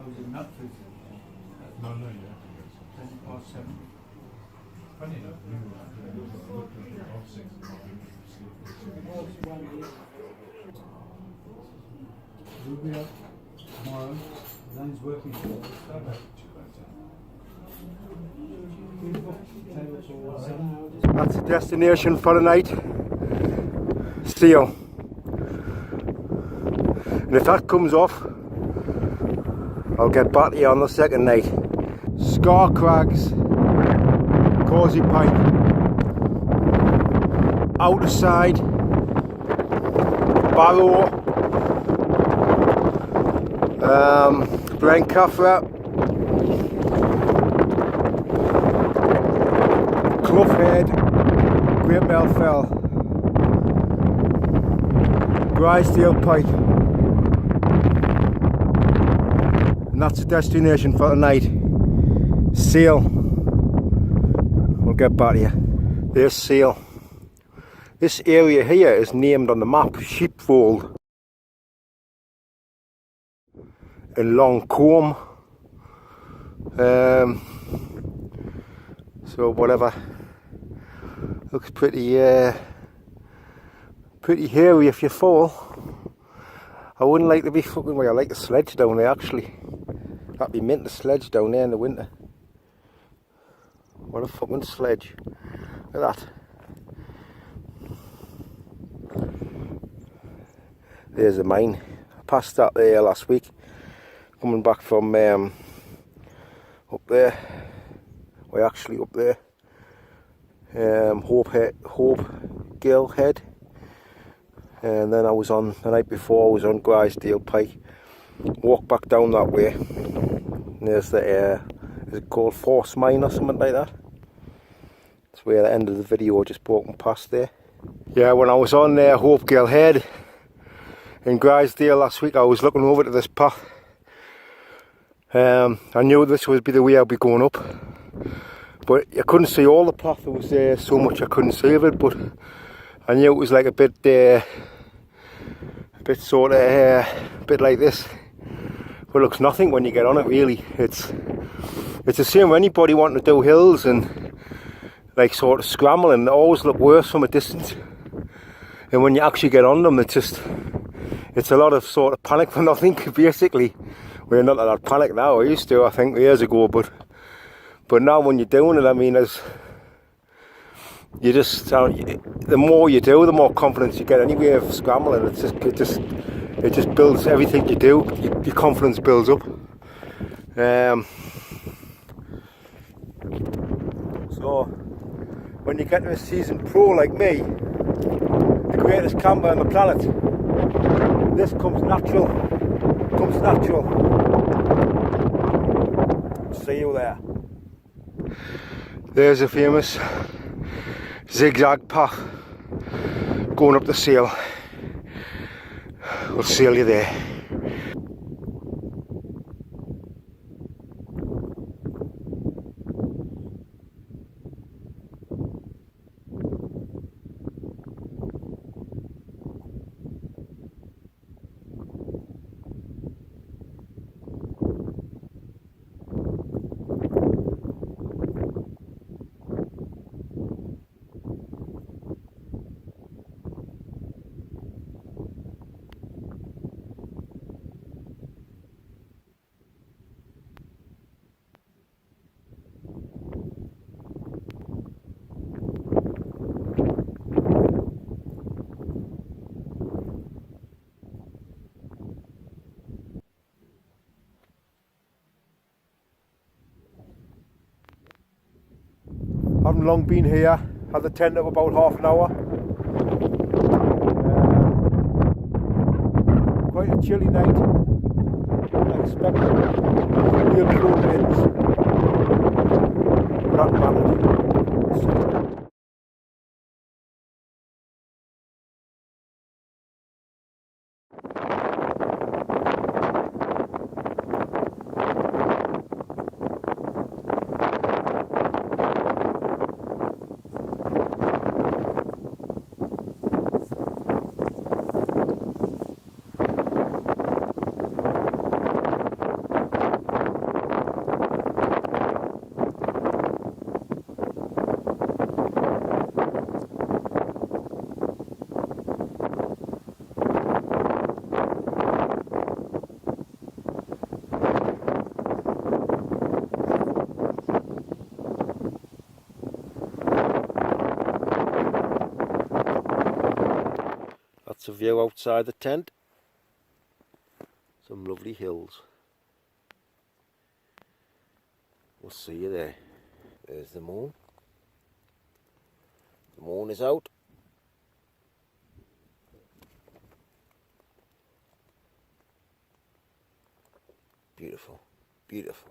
was in Nutford. No, no, yeah. 7. Funny enough, we were looking at half 6 We'll be up tomorrow. Lane's working for us. That's the destination for the night. Seal. And if that comes off, I'll get back to you on the second night. Scar Crags, Causey Pike, Outer Side, Barrow, Brent Caffra, Clough Head, Great Bell Fell, Grisdale Pike, and that's the destination for the night. Seal. We'll get back to you. There's Seal. This area here is named on the map Sheepfold and Long Combe. So whatever. Looks pretty pretty hairy if you fall. I wouldn't like to be fucking where I like the sledge down there actually. That'd be mint to sledge down there in the winter. What a fucking sledge. Look at that. There's a mine. I passed that there last week. Coming back from up there. We're actually up there. Hope Gill Head. And then I was on, the night before I was on Grisdale Pike. Walked back down that way. And there's the, is it called Force Mine or something like that? That's where the end of the video I just walking past there. Yeah, when I was on Hope Gill Head in Grisdale last week, I was looking over to this path. I knew this would be the way I'd be going up. But I couldn't see all the path, there was so much I couldn't see of it, but I knew it was like a bit sort of, a bit like this. But it looks nothing when you get on it really. It's the same with anybody wanting to do hills and like sort of scrambling, they always look worse from a distance. And when you actually get on them, it's a lot of sort of panic for nothing basically. We're not that panic now, I used to I think years ago, but now when you're doing it, I mean, you just the more you do, the more confidence you get anyway of scrambling. It just builds everything you do. Your confidence builds up. So when you get to a seasoned pro like me, the greatest camper on the planet, this comes natural. See you there. There's a famous zigzag path going up the Seal. We'll sail you there. Haven't long been here, had the tent up about half an hour. Quite a chilly night. I expect real cold winds. Not managed. a view outside the tent. Some lovely hills. We'll see you there. There's the moon. The moon is out. Beautiful, beautiful.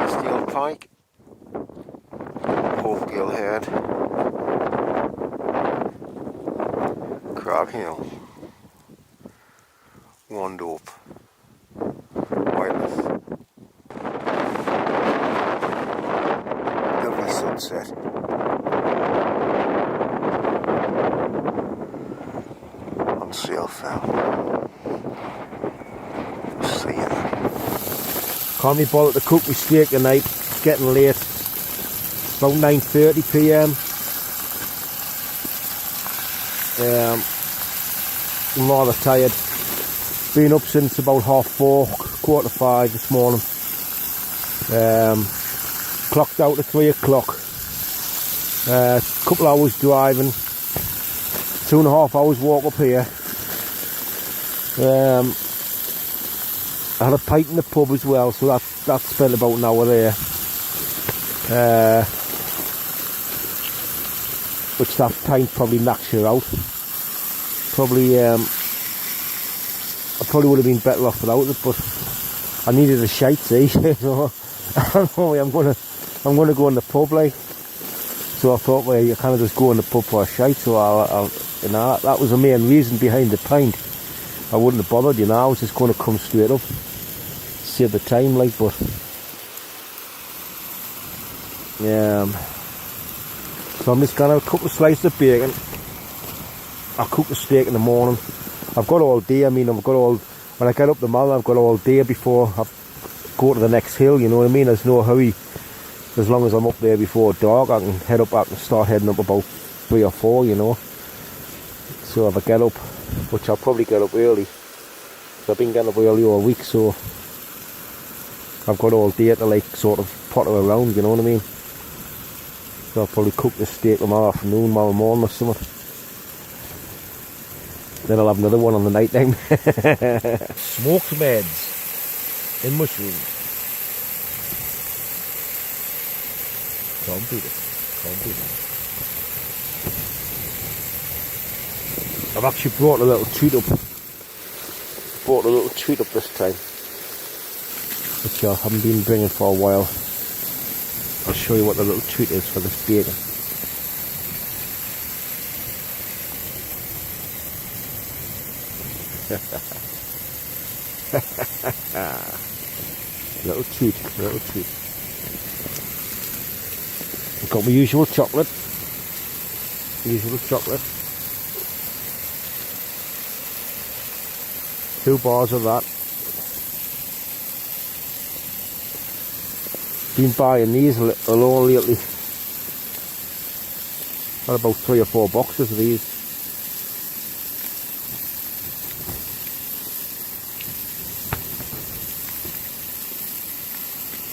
Steel Pike, Hopegill Head, Crag Hill, Wandope, Whiteless. Lovely sunset. On Sailfell. See you there. Can't be bothered to cook my steak tonight. It's getting late. About 9:30 p.m. I'm rather tired. Been up since about 4:30, 4:45 this morning. Clocked out at 3 o'clock. Couple hours driving. 2.5 hours walk up here. I had a pint in the pub as well, so that spent about an hour there. Which that pint probably knocks you out. Probably, I probably would have been better off without it, but I needed a shite, see. So I'm gonna go in the pub, like. So I thought, well, you kind of just go in the pub for a shite. So you know, that was the main reason behind the pint. I wouldn't have bothered, you know. I was just going to come straight up, save the time, like. But yeah, so I'm just gonna cook a slice of bacon. I'll cook the steak in the morning. I've got all day. I mean, when I get up the mountain, I've got all day before I go to the next hill. You know what I mean? There's no hurry. As long as I'm up there before dark, I can start heading up about 3 or 4. You know. So if I get up, which I'll probably get up early. So I've been getting up early all week, so I've got all day to like sort of potter around. You know what I mean? So I'll probably cook the steak tomorrow afternoon, tomorrow morning or something. Then I'll have another one on the night time. Smoked meds in mushrooms. Can't beat it. Can't beat it. I've actually brought a little treat up. Brought a little treat up this time, which I haven't been bringing for a while. I'll show you what the little treat is for this bacon. Little treat, little treat. I've got my usual chocolate. Usual chocolate. 2 bars of that. Been buying these alone lately. Got about 3 or 4 boxes of these.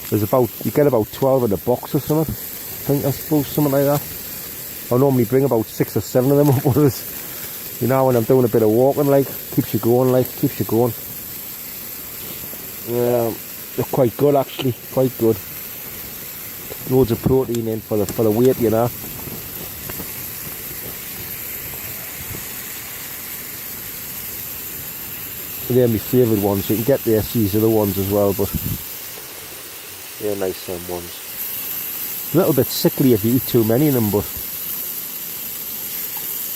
You get about 12 in a box or something. I suppose something like that. I normally bring about 6 or 7 of them up with us. You know, when I'm doing a bit of walking, like, keeps you going. Yeah, they're quite good actually, quite good. Loads of protein in for the weight, you know. They're my favourite ones. You can get these other ones as well, but they're nice ones. A little bit sickly if you eat too many of them, but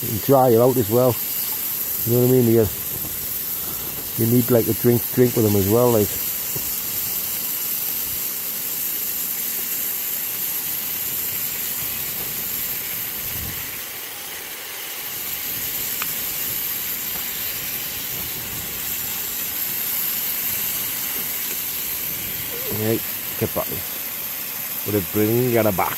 you can dry you out as well. You know what I mean? You need like a drink with them as well, like. Right, get back. With a bring, get her back.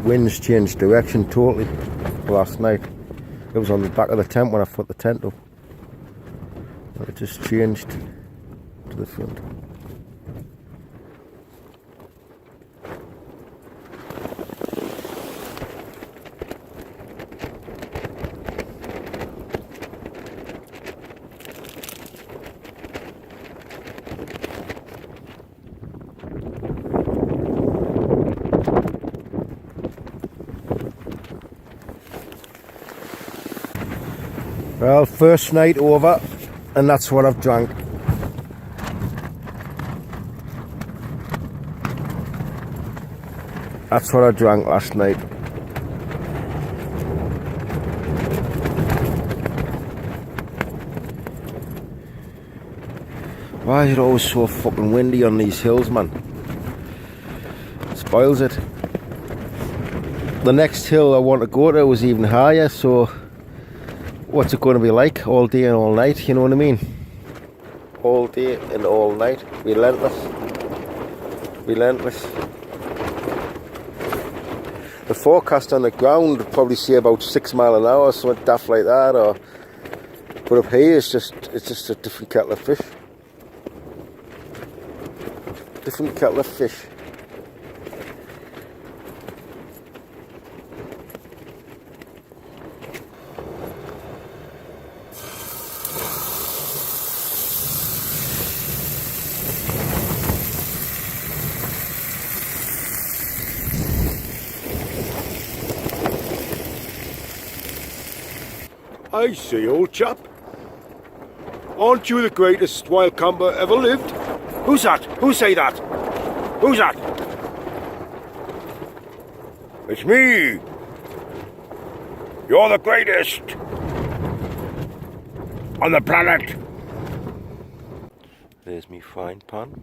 wind's changed direction totally last night. It was on the back of the tent when I put the tent up. It just changed to the front. Well, first night over, and that's what I've drank. That's what I drank last night. Why is it always so fucking windy on these hills, man? Spoils it. The next hill I want to go to is even higher, so what's it going to be like all day and all night, you know what I mean? All day and all night. Relentless. Relentless. The forecast on the ground would probably say about 6 miles an hour, something daft like that, or but up here it's just a different kettle of fish. Different kettle of fish. I say, old chap, aren't you the greatest wild camper ever lived? Who's that? Who say that? Who's that? It's me. You're the greatest on the planet. There's me frying pan.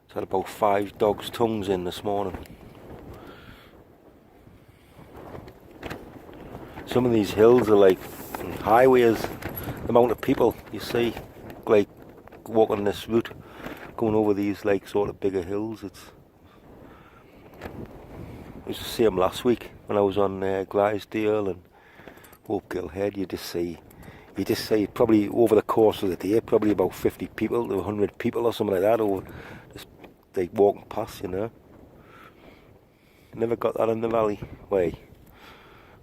It's had about 5 dogs' tongues in this morning. Some of these hills are like highways. The amount of people you see like walking this route, going over these like sort of bigger hills. It was the same last week when I was on Gleisdale and Oakgill Head. You just see probably over the course of the day, probably about 50 people to 100 people or something like that, or just like walking past, you know. Never got that in the valley way.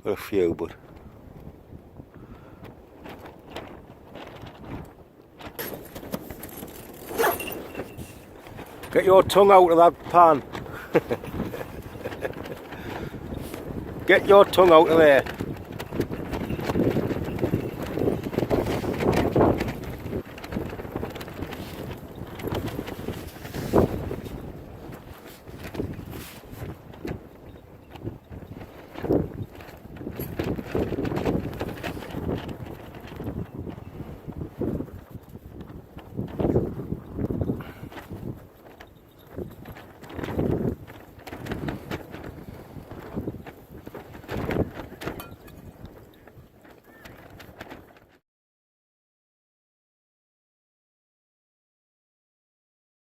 Got a few, but get your tongue out of that pan. Get your tongue out of there.